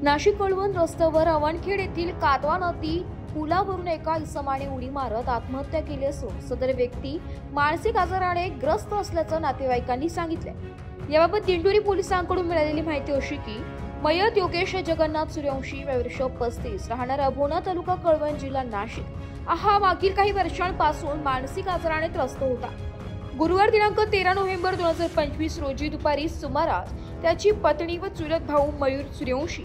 नाशिक कळवण रस्त्यावर अवणखेड येथील कातवा नदी पुलावरून एका इसमाने उडी मारत आत्महत्या केली असून सदर व्यक्ती मानसिक आजाराने ग्रस्त असल्याचं नातेवाईकांनी सांगितले। याबाबत दिंडोरी पोलिसांकडून मिळालेली माहिती अशी की मयत योगेश जगन्नाथ सूर्यवंशी वर्ष 35 राहणार अभोणा तालुका कळवण जिल्हा नाशिक हा मागील काही वर्षांपासून मानसिक आजाराने त्रस्त होता। गुरुवार दिनांक 13 नोव्हेंबर 2025 रोजी दुपारी सुमारास त्याची पत्नी व चुलत भाऊ मयूर सूर्यवंशी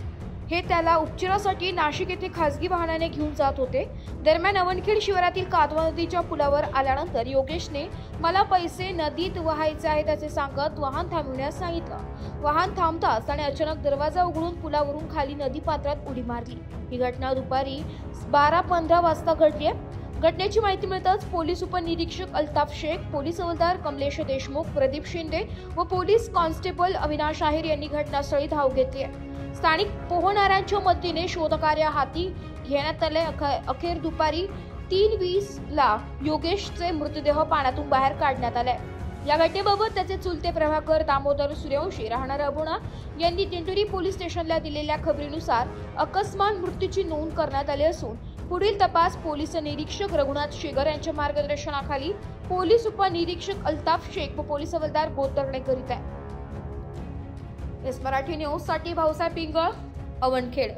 हे त्याला उपचारासाठी नाशिक येथे खासगी वाहनाने घेऊन जात होते। दरम्यान अवणखेड शिवारातील कातवा नदीच्या पुलावर आल्यानंतर योगेशने मला पैसे नदीत वहायचे आहेत असे सांगत वाहन थांबविण्यास सांगितलं। वाहन थांबताच त्याने अचानक दरवाजा उघडून पुलावरून खाली नदी पात्रात उडी मारली। ही घटना दुपारी 12:15 वाजता घडली आहे। घटनेची माहिती मिळताच पोलीस उपनिरीक्षक अल्ताफ शेख, पोलीस हवालदार कमलेश देशमुख, प्रदीप शिंदे व पोलीस कॉन्स्टेबल अविनाश आहेर यांनी घटनास्थळी धाव घेतली आहे। स्थानिक पोहणाऱ्यांच्या मदतीने शोधकार्य हाती घेण्यात आले। अखेर दुपारी 3:20 ला योगेशचे मृतदेह पाण्यातून बाहेर काढण्यात आले। या घटनेबाबत त्याचे चुलते प्रभाकर दामोदर सूर्यवंशी राहणार अभोणा यांनी दिंडोरी पोलीस स्टेशनला दिलेल्या खबरीनुसार अकस्मात मृत्यूची नोंद करण्यात आली असून पुढील तपास पोलीस निरीक्षक रघुनाथ शेगर यांच्या मार्गदर्शनाखाली पोलीस उपनिरीक्षक अल्ताफ शेख व पोलीस हवालदार गोतरणे करीत आहे। मराठी न्यूज साठी भाऊसाहेब पिंगळ, अवणखेड।